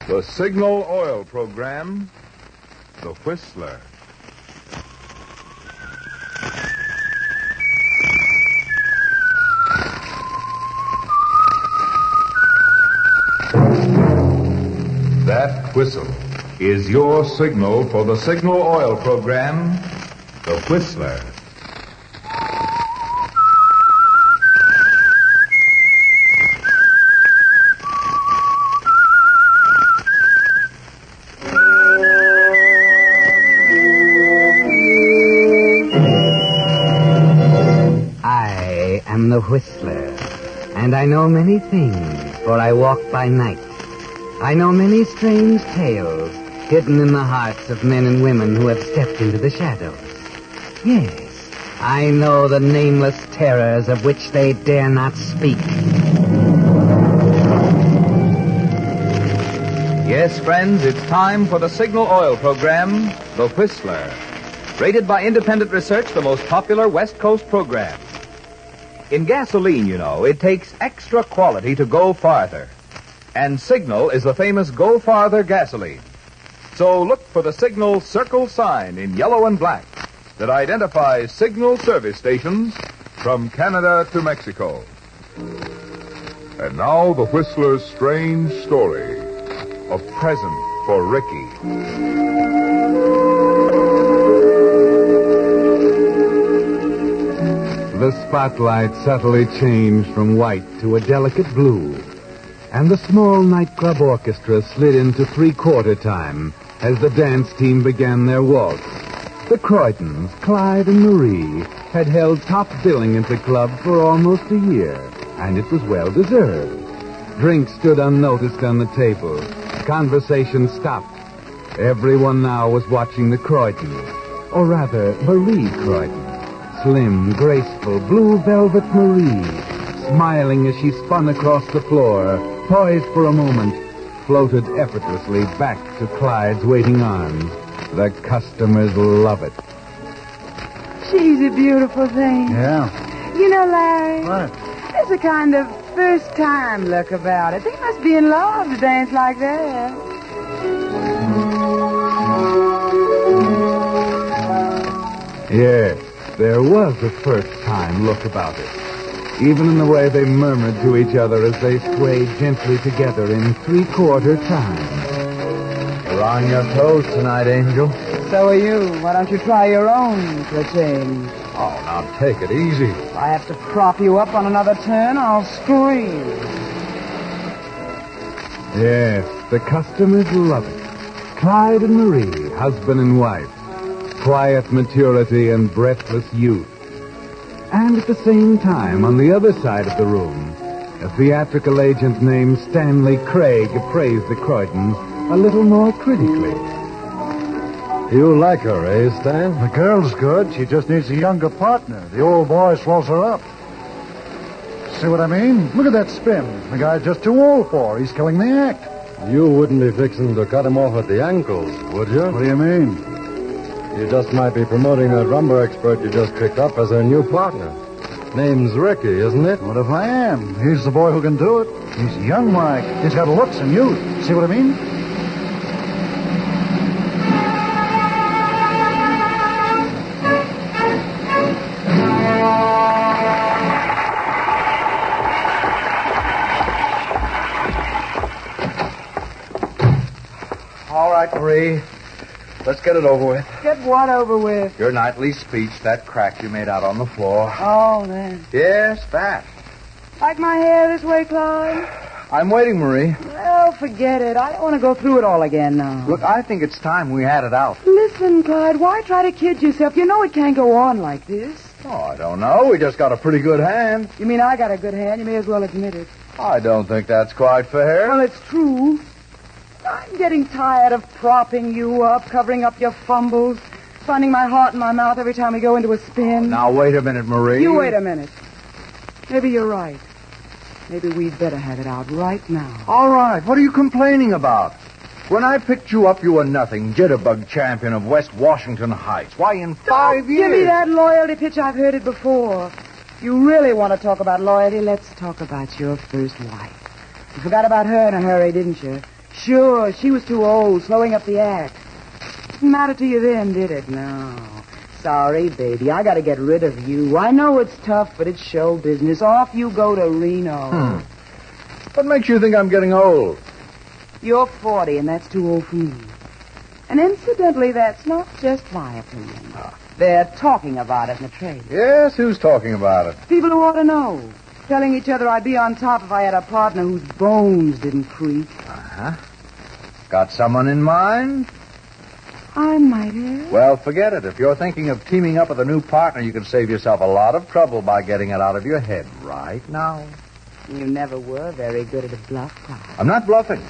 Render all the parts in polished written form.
The Signal Oil Program, The Whistler. That whistle is your signal for the Signal Oil Program, The Whistler. I am the Whistler, and I know many things, for I walk by night. I know many strange tales hidden in the hearts of men and women who have stepped into the shadows. Yes, I know the nameless terrors of which they dare not speak. Yes, friends, it's time for the Signal Oil Program, The Whistler. Rated by independent research, the most popular West Coast program. In gasoline, you know, it takes extra quality to go farther. And Signal is the famous Go Farther gasoline. So look for the Signal circle sign in yellow and black that identifies Signal service stations from Canada to Mexico. And now the Whistler's strange story, A Present for Ricky. The spotlight subtly changed from white to a delicate blue, and the small nightclub orchestra slid into three-quarter time as the dance team began their waltz. The Croydons, Clyde and Marie, had held top billing at the club for almost a year, and it was well-deserved. Drinks stood unnoticed on the table. Conversation stopped. Everyone now was watching the Croydons, or rather, Marie Croydon. Slim, graceful, blue velvet Marie, smiling as she spun across the floor, poised for a moment, floated effortlessly back to Clyde's waiting arms. The customers love it. She's a beautiful thing. Yeah? You know, Larry, What? there's a kind of first-time look about it. They must be in love to dance like that. Yes, there was a first-time look about it. Even in the way they murmured to each other as they swayed gently together in three-quarter time. You're on your toes tonight, Angel. So are you. Why don't you try your own for a change? Oh, now take it easy. If I have to prop you up on another turn, I'll scream. Yes, the customers love it. Clyde and Marie, husband and wife. Quiet maturity and breathless youth. And at the same time, on the other side of the room, a theatrical agent named Stanley Craig appraised the Croydons a little more critically. You like her, eh, Stan? The girl's good. She just needs a younger partner. The old boy swallows her up. See what I mean? Look at that spin. The guy's just too old for her. He's killing the act. You wouldn't be fixing to cut him off at the ankles, would you? What do you mean? You just might be promoting that rumbar expert you just picked up as our new partner. Name's Ricky, isn't it? What if I am? He's the boy who can do it. He's young, Mike. He's got looks and youth. See what I mean? All right, Marie. Let's get it over with. Get what over with? Your nightly speech, that crack you made out on the floor. Oh, then. Yes, that. Like my hair this way, Clyde? I'm waiting, Marie. Well, forget it. I don't want to go through it all again now. Look, I think it's time we had it out. Listen, Clyde, why try to kid yourself? You know it can't go on like this. Oh, I don't know. We just got a pretty good hand. You mean I got a good hand? You may as well admit it. I don't think that's quite fair. Well, it's true. I'm getting tired of propping you up, covering up your fumbles, finding my heart in my mouth every time we go into a spin. Now, wait a minute, Marie. You wait a minute. Maybe you're right. Maybe we'd better have it out right now. All right. What are you complaining about? When I picked you up, you were nothing. Jitterbug champion of West Washington Heights. Why, in 5 years... Give me that loyalty pitch. I've heard it before. If you really want to talk about loyalty, let's talk about your first wife. You forgot about her in a hurry, didn't you? Sure, she was too old, slowing up the act. Didn't matter to you then, did it? No. Sorry, baby. I gotta get rid of you. I know it's tough, but it's show business. Off you go to Reno. What makes you think I'm getting old? You're 40, and that's too old for me. And incidentally, that's not just my opinion. They're talking about it in the trade. Yes, who's talking about it? People who ought to know. Telling each other I'd be on top if I had a partner whose bones didn't creak. Got someone in mind? I might have. Well, forget it. If you're thinking of teaming up with a new partner, you can save yourself a lot of trouble by getting it out of your head right now. You never were very good at a bluff, Clyde. I'm not bluffing.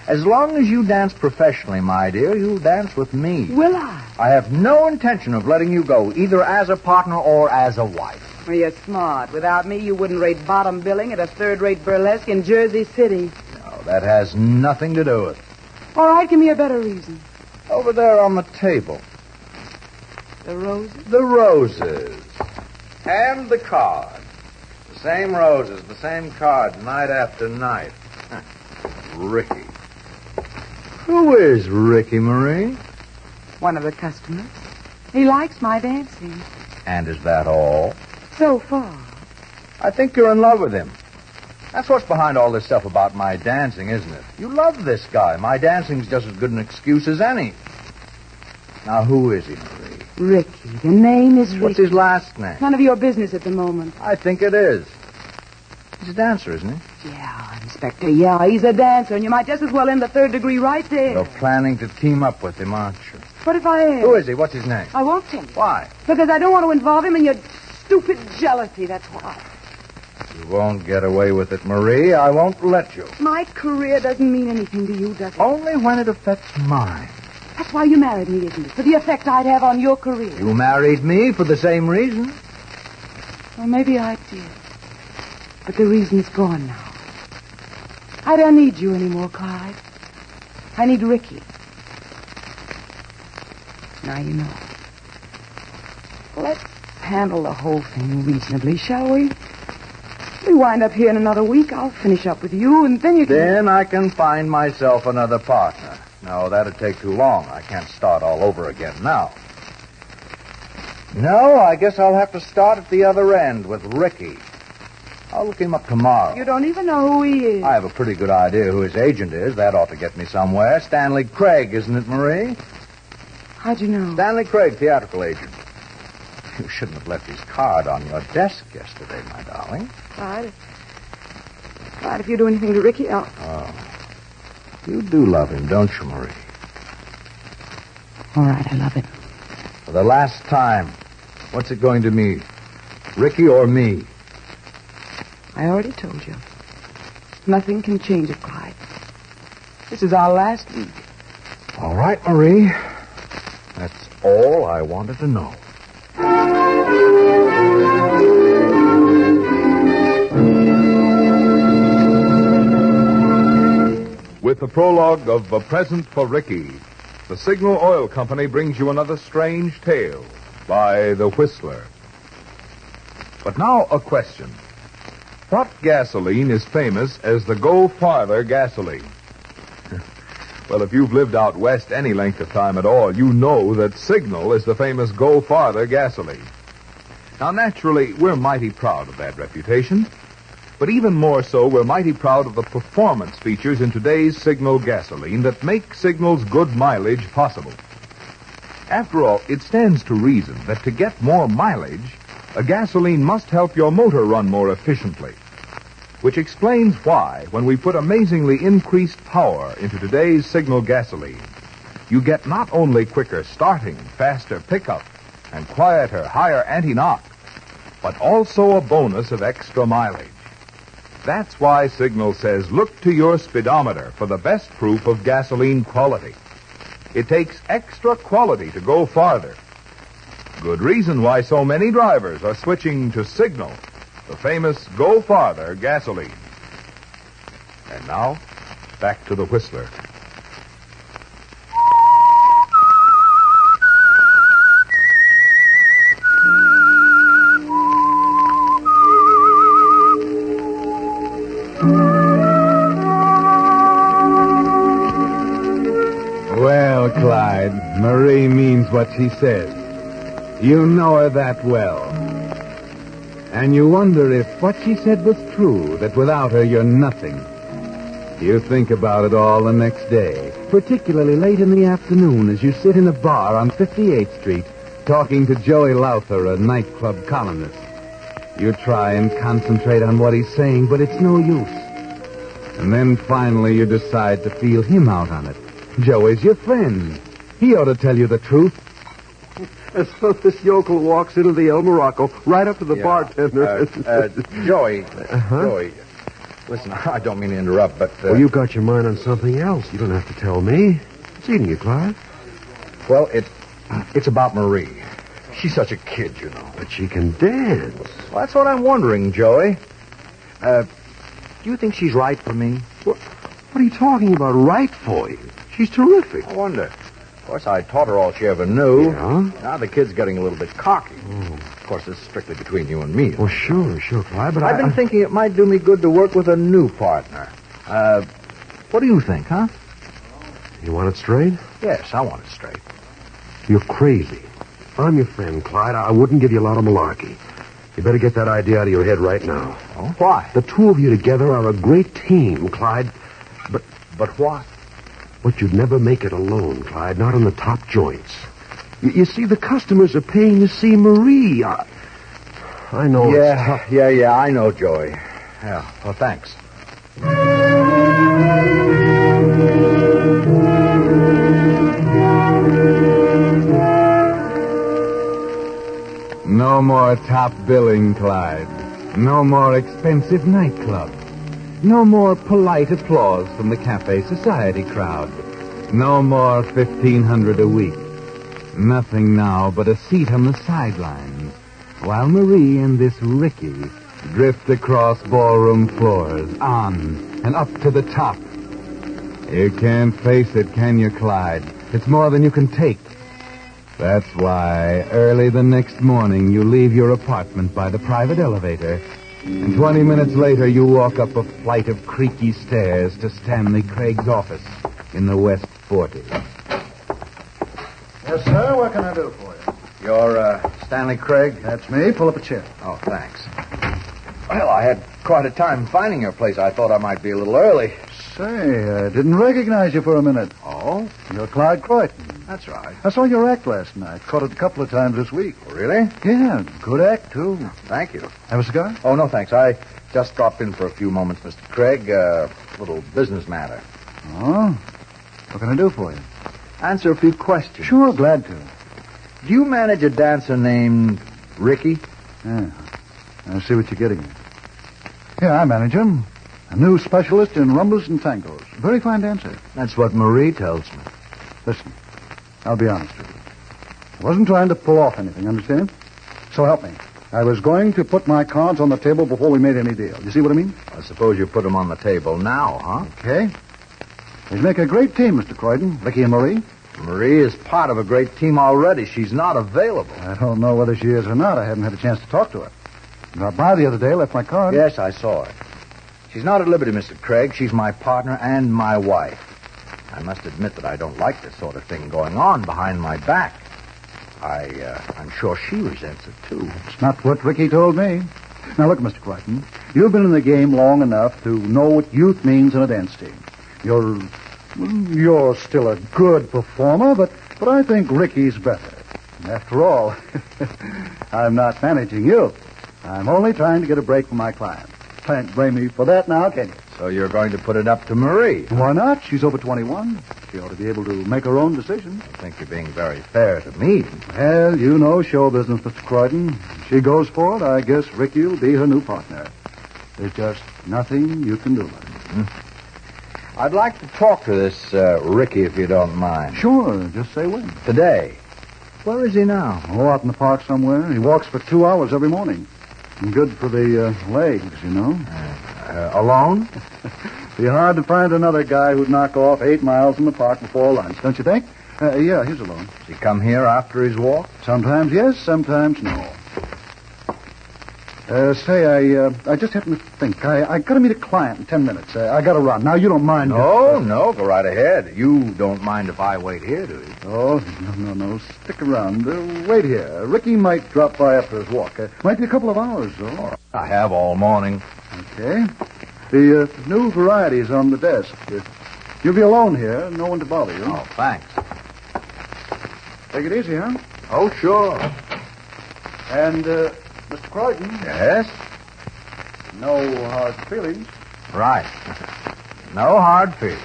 As long as you dance professionally, my dear, you'll dance with me. Will I? I have no intention of letting you go, either as a partner or as a wife. Well, you're smart. Without me, you wouldn't rate bottom billing at a third-rate burlesque in Jersey City. No, that has nothing to do with it. All right, give me a better reason. Over there on the table. The roses? The roses. And the cards. The same roses, the same cards, night after night. Ricky. Who is Ricky, Marie? One of the customers. He likes my dancing. And is that all? So far. I think you're in love with him. That's what's behind all this stuff about my dancing, isn't it? You love this guy. My dancing's just as good an excuse as any. Now, who is he, Marie? Ricky. The name is Ricky. What's his last name? None of your business at the moment. I think it is. He's a dancer, isn't he? Yeah, Inspector, yeah. He's a dancer, and you might just as well end the third degree right there. You're planning to team up with him, aren't you? What if I am? Who is he? What's his name? I won't tell you. Why? Because I don't want to involve him in your stupid jealousy, that's why. You won't get away with it, Marie. I won't let you. My career doesn't mean anything to you, does it? Only when it affects mine. That's why you married me, isn't it? For the effect I'd have on your career. You married me for the same reason. Well, maybe I did. But the reason's gone now. I don't need you anymore, Clyde. I need Ricky. Now you know. Let's handle the whole thing reasonably, shall we? We wind up here in another week. I'll finish up with you, and then you can... Then I can find myself another partner. No, that'd take too long. I can't start all over again now. No, I guess I'll have to start at the other end with Ricky. I'll look him up tomorrow. You don't even know who he is. I have a pretty good idea who his agent is. That ought to get me somewhere. Stanley Craig, isn't it, Marie? How'd you know? Stanley Craig, theatrical agent. You shouldn't have left his card on your desk yesterday, my darling. Clyde, if you do anything to Ricky, I'll... Oh. You do love him, don't you, Marie? All right, I love him. For the last time, what's it going to mean? Ricky or me? I already told you. Nothing can change it, Clyde. This is our last week. All right, Marie. That's all I wanted to know. With the prologue of A Present for Ricky, the Signal Oil Company brings you another strange tale by The Whistler. But now a question. What gasoline is famous as the Go Farther gasoline? Well, if you've lived out west any length of time at all, you know that Signal is the famous Go Farther gasoline. Now, naturally, we're mighty proud of that reputation. But even more so, we're mighty proud of the performance features in today's Signal gasoline that make Signal's good mileage possible. After all, it stands to reason that to get more mileage, a gasoline must help your motor run more efficiently. Which explains why, when we put amazingly increased power into today's Signal gasoline, you get not only quicker starting, faster pickup, and quieter, higher anti-knock, but also a bonus of extra mileage. That's why Signal says look to your speedometer for the best proof of gasoline quality. It takes extra quality to go farther. Good reason why so many drivers are switching to Signal, the famous Go Farther gasoline. And now, back to the Whistler. Oh, Clyde, Marie means what she says. You know her that well. And you wonder if what she said was true, that without her you're nothing. You think about it all the next day, particularly late in the afternoon as you sit in a bar on 58th Street talking to Joey Lowther, a nightclub columnist. You try and concentrate on what he's saying, but it's no use. And then finally you decide to feel him out on it. Joey's your friend. He ought to tell you the truth. And so this yokel walks into the El Morocco right up to the bartender. Joey. Joey. Listen, I don't mean to interrupt, but... Well, you got your mind on something else. You don't have to tell me. It's eating you, Clyde. Well, it's about Marie. She's such a kid, you know. But she can dance. Well, that's what I'm wondering, Joey. Do you think she's right for me? What are you talking about, right for you? She's terrific. I wonder. Of course, I taught her all she ever knew. Yeah? Now the kid's getting a little bit cocky. Oh. Of course, this is strictly between you and me. Well, sure, Clyde, but I've been thinking it might do me good to work with a new partner. What do you think, huh? You want it straight? Yes, I want it straight. You're crazy. I'm your friend, Clyde. I wouldn't give you a lot of malarkey. You better get that idea out of your head right now. Oh, why? The two of you together are a great team, Clyde. But what? But you'd never make it alone, Clyde, not in the top joints. You see, the customers are paying to see Marie. I know. Yeah, I know, Joey. Yeah, well, thanks. No more top billing, Clyde. No more expensive nightclubs. No more polite applause from the Cafe Society crowd. No more $1,500 a week. Nothing now but a seat on the sidelines, while Marie and this Ricky drift across ballroom floors, on and up to the top. You can't face it, can you, Clyde? It's more than you can take. That's why early the next morning you leave your apartment by the private elevator, and 20 minutes later you walk up a flight of creaky stairs to Stanley Craig's office in the West 40. Yes, sir. What can I do for you? You're, Stanley Craig? That's me. Pull up a chair. Oh, thanks. Well, I had quite a time finding your place. I thought I might be a little early. Say, I didn't recognize you for a minute. Oh? You're Clyde Croydon. That's right. I saw your act last night. Caught it a couple of times this week. Oh, really? Yeah, good act, too. Thank you. Have a cigar? Oh, no, thanks. I just dropped in for a few moments, Mr. Craig. Little business matter. Oh? What can I do for you? Answer a few questions. Sure, glad to. Do you manage a dancer named Ricky? Yeah. I see what you're getting at. Yeah, I manage him. A new specialist in rumbles and tangos. Very fine dancer. That's what Marie tells me. Listen, I'll be honest with you. I wasn't trying to pull off anything, understand? So help me. I was going to put my cards on the table before we made any deal. You see what I mean? I suppose you put them on the table now, huh? Okay. These make a great team, Mr. Croydon. Ricky and Marie. Marie is part of a great team already. She's not available. I don't know whether she is or not. I haven't had a chance to talk to her. Dropped by the other day, left my card. Yes, I saw it. She's not at liberty, Mr. Craig. She's my partner and my wife. I must admit that I don't like this sort of thing going on behind my back. I'm sure she resents it, too. It's not what Ricky told me. Now, look, Mr. Croydon, you've been in the game long enough to know what youth means in a dance team. You're still a good performer, but I think Ricky's better. After all, I'm not managing you. I'm only trying to get a break from my client. Can't blame me for that now, can you? So you're going to put it up to Marie? Why not? She's over 21. She ought to be able to make her own decision. I think you're being very fair to me. Well, you know show business, Mr. Croydon. If she goes for it, I guess Ricky will be her new partner. There's just nothing you can do about it. Mm-hmm. I'd like to talk to this Ricky, if you don't mind. Sure, just say when. Today. Where is he now? Oh, out in the park somewhere. He walks for 2 hours every morning. Good for the legs, you know. Alone? Be hard to find another guy who'd knock off 8 miles in the park before lunch, don't you think? Yeah, he's alone. Does he come here after his walk? Sometimes yes, sometimes no. I just happened to think. I got to meet a client in 10 minutes. I got to run. Now, you don't mind. No, go right ahead. You don't mind if I wait here, do you? Oh, no. Stick around. Wait here. Ricky might drop by after his walk. Might be a couple of hours, though. I have all morning. Okay. The new variety's on the desk. You'll be alone here. No one to bother you. Oh, thanks. Take it easy, huh? Oh, sure. And, Mr. Croydon. Yes? No hard feelings. Right. No hard feelings.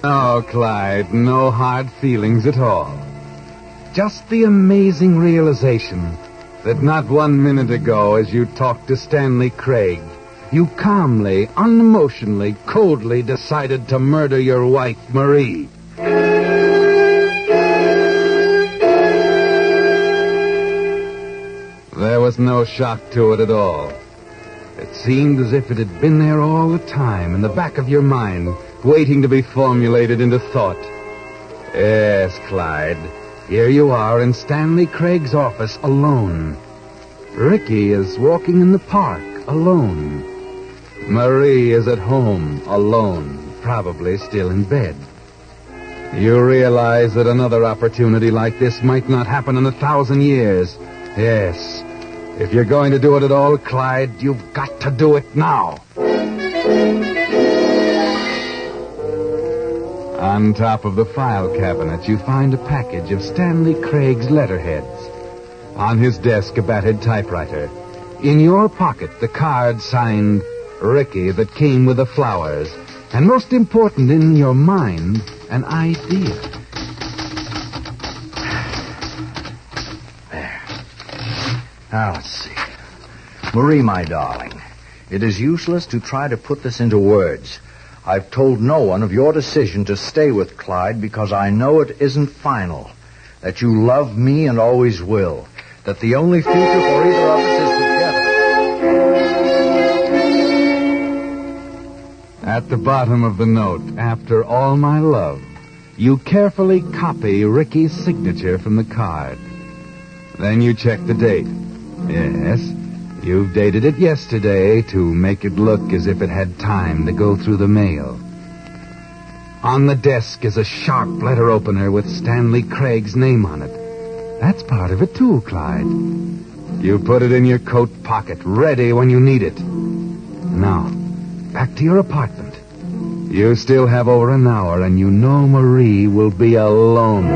Oh, Clyde, no hard feelings at all. Just the amazing realization that not 1 minute ago, as you talked to Stanley Craig, you calmly, unemotionally, coldly decided to murder your wife, Marie. There was no shock to it at all. It seemed as if it had been there all the time, in the back of your mind, waiting to be formulated into thought. Yes, Clyde, here you are in Stanley Craig's office, alone. Ricky is walking in the park, alone. Marie is at home, alone, probably still in bed. You realize that another opportunity like this might not happen in 1,000 years. Yes. If you're going to do it at all, Clyde, you've got to do it now. On top of the file cabinet, you find a package of Stanley Craig's letterheads. On his desk, a battered typewriter. In your pocket, the card signed Ricky that came with the flowers. And most important, in your mind, an idea. There. Now, let's see. Marie, my darling, it is useless to try to put this into words. I've told no one of your decision to stay with Clyde because I know it isn't final. That you love me and always will. That the only future for either of us is together. At the bottom of the note, after all my love, you carefully copy Ricky's signature from the card. Then you check the date. Yes, you've dated it yesterday to make it look as if it had time to go through the mail. On the desk is a sharp letter opener with Stanley Craig's name on it. That's part of it, too, Clyde. You put it in your coat pocket, ready when you need it. Now, back to your apartment. You still have over an hour, and you know Marie will be alone.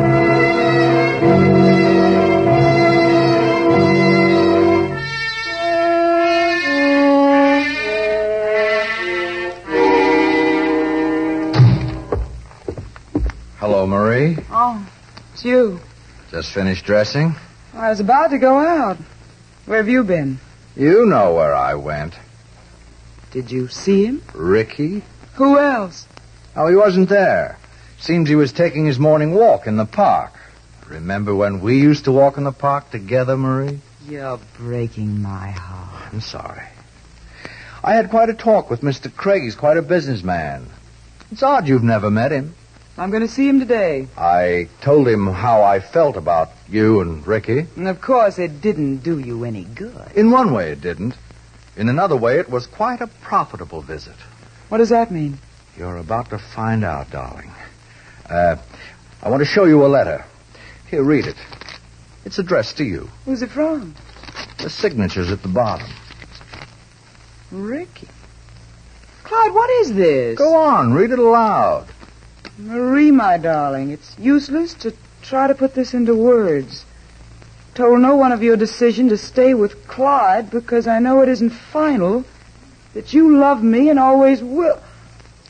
Hello, Marie. Oh, it's you. Just finished dressing? I was about to go out. Where have you been? You know where I went. Did you see him? Ricky? Who else? Oh, he wasn't there. Seems he was taking his morning walk in the park. Remember when we used to walk in the park together, Marie? You're breaking my heart. I'm sorry. I had quite a talk with Mr. Craig. He's quite a businessman. It's odd you've never met him. I'm going to see him today. I told him how I felt about you and Ricky. And of course it didn't do you any good. In one way it didn't. In another way it was quite a profitable visit. What does that mean? You're about to find out, darling. I want to show you a letter. Here, read it. It's addressed to you. Who's it from? The signature's at the bottom. Ricky. Clyde, what is this? Go on, read it aloud. Marie, my darling, it's useless to try to put this into words. Told no one of your decision to stay with Clyde because I know it isn't final. That you love me and always will.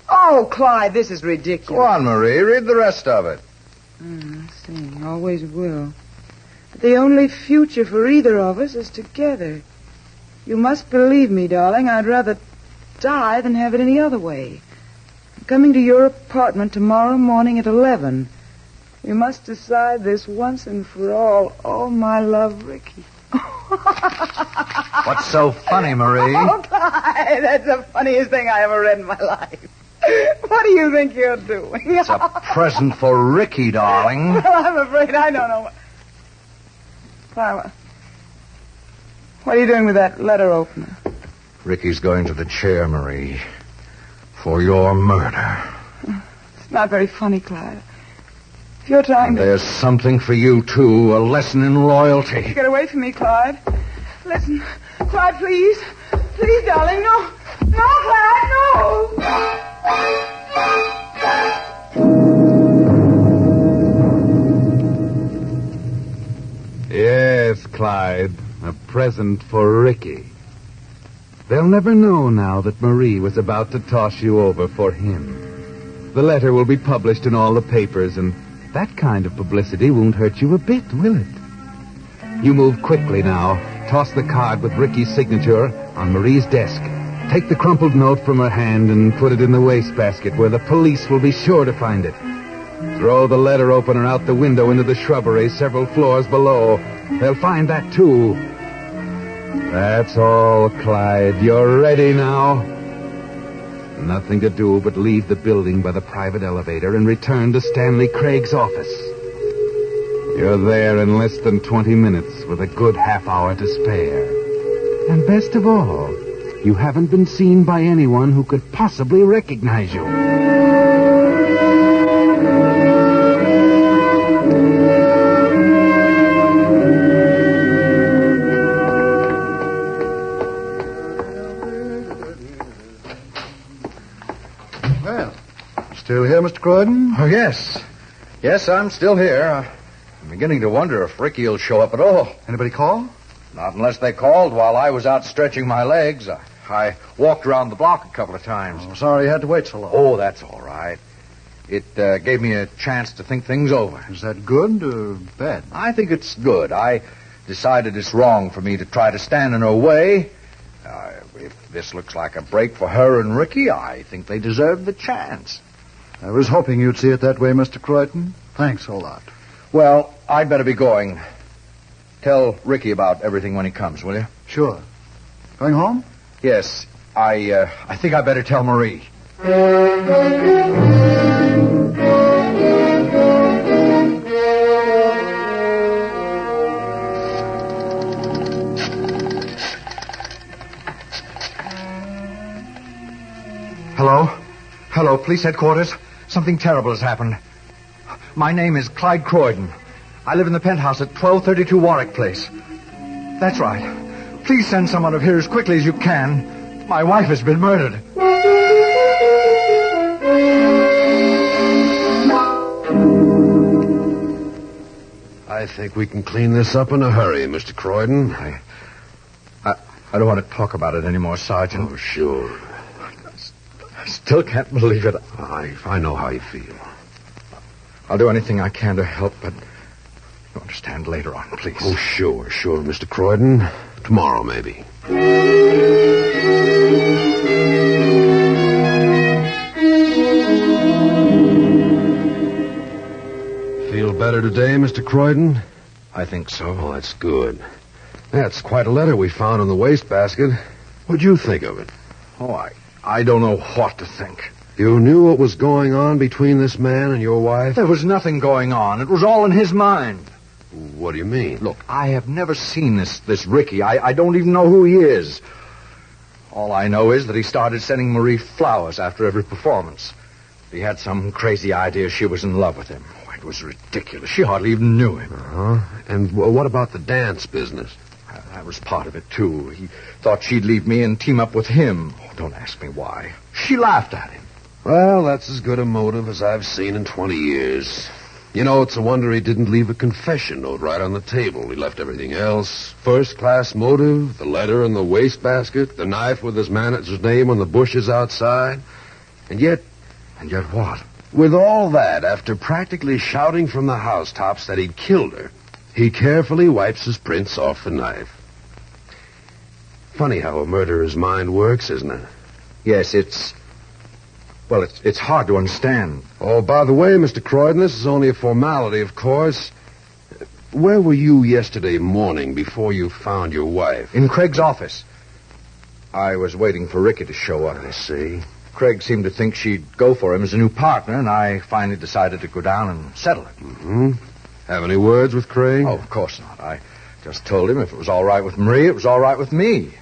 Oh, Clyde, this is ridiculous. Go on, Marie. Read the rest of it. I see. Always will. But the only future for either of us is together. You must believe me, darling. I'd rather die than have it any other way. I'm coming to your apartment tomorrow morning at 11. We must decide this once and for all. Oh, my love, Ricky. What's so funny, Marie? Oh, Clyde, that's the funniest thing I ever read in my life. What do you think you're doing? It's a present for Ricky, darling. Well, I'm afraid I don't know. Why, what are you doing with that letter opener? Ricky's going to the chair, Marie, for your murder. It's not very funny, Clyde. If you're trying to... There's something for you, too, a lesson in loyalty. Get away from me, Clyde. Listen, Clyde, please. Please, darling, no. No, Clyde, no. Yes, Clyde. A present for Ricky. They'll never know now that Marie was about to toss you over for him. The letter will be published in all the papers, and that kind of publicity won't hurt you a bit, will it? You move quickly now. Toss the card with Ricky's signature on Marie's desk. Take the crumpled note from her hand and put it in the wastebasket where the police will be sure to find it. Throw the letter opener out the window into the shrubbery several floors below. They'll find that, too. That's all, Clyde. You're ready now. Nothing to do but leave the building by the private elevator and return to Stanley Craig's office. You're there in less than 20 minutes with a good half hour to spare. And best of all, you haven't been seen by anyone who could possibly recognize you. Well, still here, Mr. Croydon? Oh, yes. Yes, I'm still here. I'm beginning to wonder if Ricky will show up at all. Anybody call? Not unless they called while I was out stretching my legs. I walked around the block a couple of times. Oh, sorry you had to wait so long. Oh, that's all right. It gave me a chance to think things over. Is that good or bad? I think it's good. I decided it's wrong for me to try to stand in her way. If this looks like a break for her and Ricky, I think they deserve the chance. I was hoping you'd see it that way, Mr. Croydon. Thanks a lot. Well, I'd better be going. Tell Ricky about everything when he comes, will you? Sure. Going home? Yes. I think I better tell Marie. Hello? Hello, police headquarters. Something terrible has happened. My name is Clyde Croydon. I live in the penthouse at 1232 Warwick Place. That's right. Please send someone up here as quickly as you can. My wife has been murdered. I think we can clean this up in a hurry, Mr. Croydon. I don't want to talk about it anymore, Sergeant. Oh, sure. I still can't believe it. I know how you feel. I'll do anything I can to help, but you'll understand later on, please. Oh, sure, Mr. Croydon. Tomorrow, maybe. Feel better today, Mr. Croydon? I think so. Oh, that's good. That's quite a letter we found in the wastebasket. What'd you think of it? Oh, I don't know what to think. You knew what was going on between this man and your wife? There was nothing going on. It was all in his mind. What do you mean? Look, I have never seen this Ricky. I don't even know who he is. All I know is that he started sending Marie flowers after every performance. He had some crazy idea she was in love with him. Oh, it was ridiculous. She hardly even knew him. Uh-huh. And what about the dance business? That was part of it, too. He thought she'd leave me and team up with him. Oh, don't ask me why. She laughed at him. Well, that's as good a motive as I've seen in 20 years. You know, it's a wonder he didn't leave a confession note right on the table. He left everything else. First-class motive, the letter in the wastebasket, the knife with his manager's name on the bushes outside. And yet what? With all that, after practically shouting from the housetops that he'd killed her, he carefully wipes his prints off the knife. Funny how a murderer's mind works, isn't it? Yes, it's hard to understand. Oh, by the way, Mr. Croydon, this is only a formality, of course. Where were you yesterday morning before you found your wife? In Craig's office. I was waiting for Ricky to show up. I see. Craig seemed to think she'd go for him as a new partner, and I finally decided to go down and settle it. Mm-hmm. Have any words with Craig? Oh, of course not. I just told him if it was all right with Marie, it was all right with me.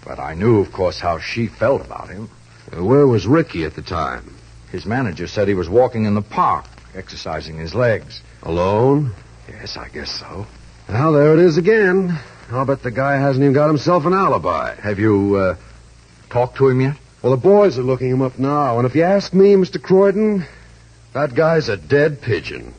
But I knew, of course, how she felt about him. Where was Ricky at the time? His manager said he was walking in the park, exercising his legs. Alone? Yes, I guess so. Well, there it is again. I'll bet the guy hasn't even got himself an alibi. Have you, talked to him yet? Well, the boys are looking him up now, and if you ask me, Mr. Croydon, that guy's a dead pigeon.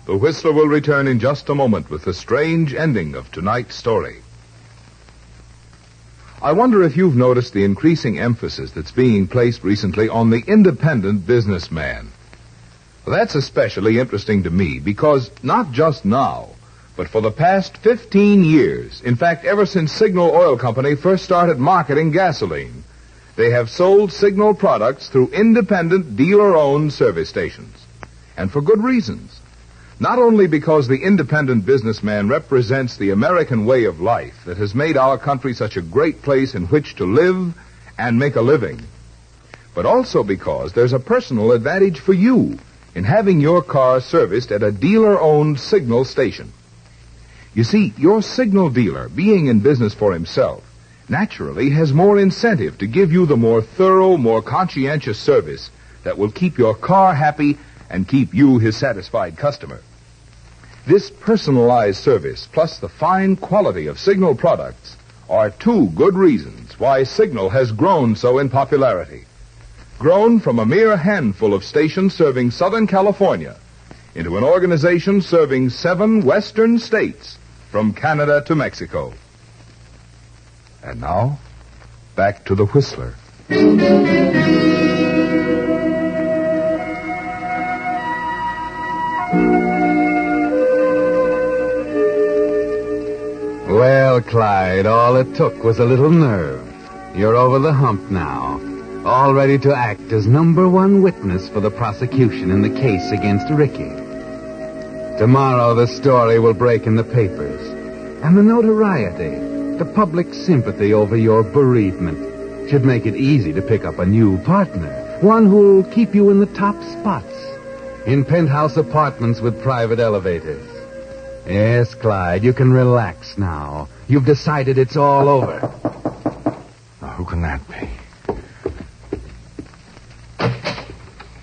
The Whistler will return in just a moment with the strange ending of tonight's story. I wonder if you've noticed the increasing emphasis that's being placed recently on the independent businessman. Well, that's especially interesting to me because not just now, but for the past 15 years, in fact, ever since Signal Oil Company first started marketing gasoline, they have sold Signal products through independent dealer-owned service stations. And for good reasons. Not only because the independent businessman represents the American way of life that has made our country such a great place in which to live and make a living, but also because there's a personal advantage for you in having your car serviced at a dealer-owned Signal station. You see, your Signal dealer, being in business for himself, naturally has more incentive to give you the more thorough, more conscientious service that will keep your car happy and keep you his satisfied customer. This personalized service, plus the fine quality of Signal products, are two good reasons why Signal has grown so in popularity. Grown from a mere handful of stations serving Southern California into an organization serving 7 western states, from Canada to Mexico. And now, back to the Whistler. Well, Clyde, all it took was a little nerve. You're over the hump now, all ready to act as number one witness for the prosecution in the case against Ricky. Tomorrow the story will break in the papers, and the notoriety, the public sympathy over your bereavement should make it easy to pick up a new partner, one who'll keep you in the top spots, in penthouse apartments with private elevators. Yes, Clyde, you can relax now. You've decided it's all over. Now, who can that be?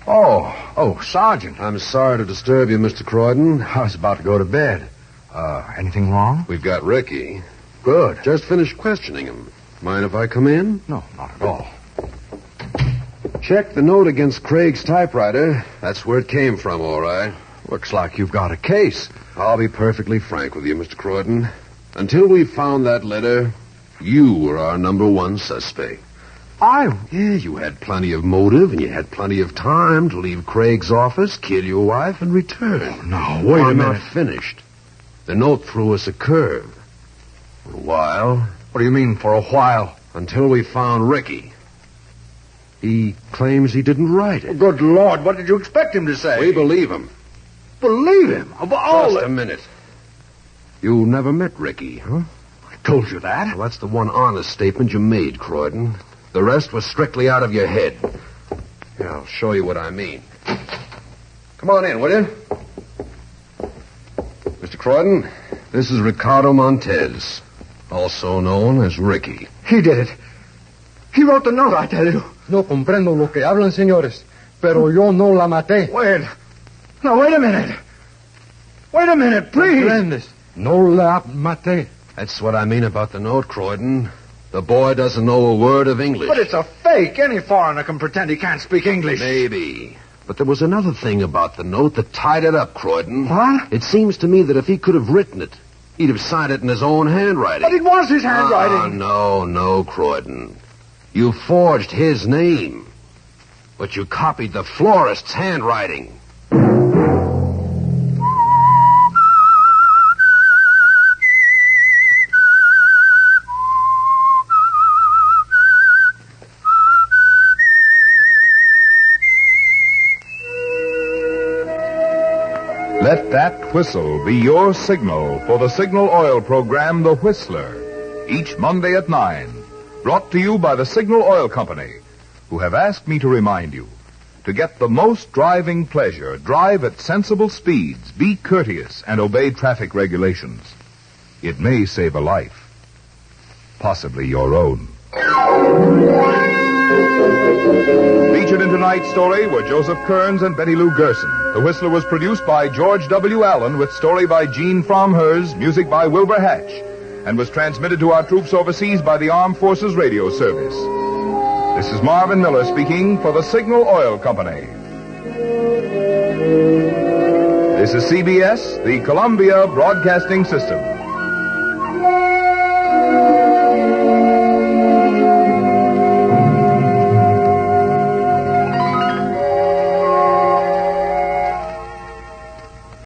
Oh, Sergeant. I'm sorry to disturb you, Mr. Croydon. I was about to go to bed. Anything wrong? We've got Ricky. Good. Just finished questioning him. Mind if I come in? No, not at all. Check the note against Craig's typewriter. That's where it came from, all right. Looks like you've got a case. I'll be perfectly frank with you, Mr. Croydon. Until we found that letter, you were our number one suspect. Yeah, you had plenty of motive, and you had plenty of time to leave Craig's office, kill your wife, and return. No, wait a minute. Not finished. The note threw us a curve. For a while. What do you mean, for a while? Until we found Ricky. He claims he didn't write it. Oh, good Lord, what did you expect him to say? We believe him. Believe him? Of all Just a minute. You never met Ricky, huh? I told you that. Well, that's the one honest statement you made, Croydon. The rest was strictly out of your head. Here, I'll show you what I mean. Come on in, will you? Mr. Croydon, this is Ricardo Montez, also known as Ricky. He did it. He wrote the note, I tell you. No comprendo lo que hablan, señores, pero yo no la maté. Wait. Now, wait a minute. Wait a minute, please. Comprendes? No la maté. That's what I mean about the note, Croydon. The boy doesn't know a word of English. But it's a fake. Any foreigner can pretend he can't speak English. Maybe. But there was another thing about the note that tied it up, Croydon. What? It seems to me that if he could have written it, he'd have signed it in his own handwriting. But it was his handwriting. No, Croydon. You forged his name. But you copied the florist's handwriting. Let that whistle be your signal for the Signal Oil program, The Whistler, each Monday at 9. Brought to you by the Signal Oil Company, who have asked me to remind you, to get the most driving pleasure, drive at sensible speeds, be courteous, and obey traffic regulations. It may save a life, possibly your own. Featured in tonight's story were Joseph Kearns and Betty Lou Gerson. The Whistler was produced by George W. Allen with story by Gene Fromhers, music by Wilbur Hatch, and was transmitted to our troops overseas by the Armed Forces Radio Service. This is Marvin Miller speaking for the Signal Oil Company. This is CBS, the Columbia Broadcasting System.